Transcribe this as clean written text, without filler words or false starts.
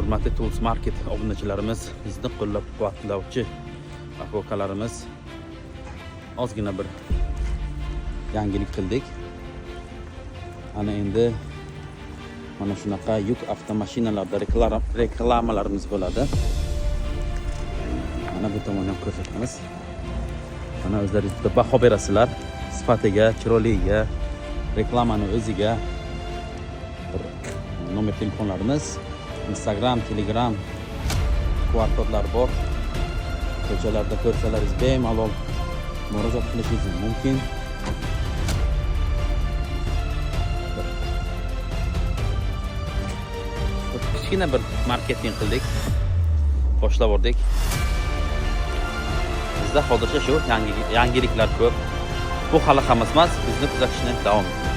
Hurmatli Tools Market obunachilarimiz, bizni qo'llab-quvvatlovchi aka-ukalarimiz, ozgina bir yangilik qildik. Ana endi mana shunaqa yuk avtomashinalarda reklamalarimiz bo'ladi. Mana bu tomondan ko'rsatamiz. Mana o'zlaringiz bitta baho berasizlar. Sifatiga, chiroyligiga, reklamani o'ziga. Nomer telefonlarimiz, Instagram, Telegram, QR kodlar bor. Ko'chalarda ko'rsalaringiz bemalol murojaat qilishingiz mumkin. Kichkina bir marketing qildik. Boshlab bordik. Bizda hozircha shu yangiliklar ko'p. Bu hali hammasi emas, bizni kuzatishni davom eting.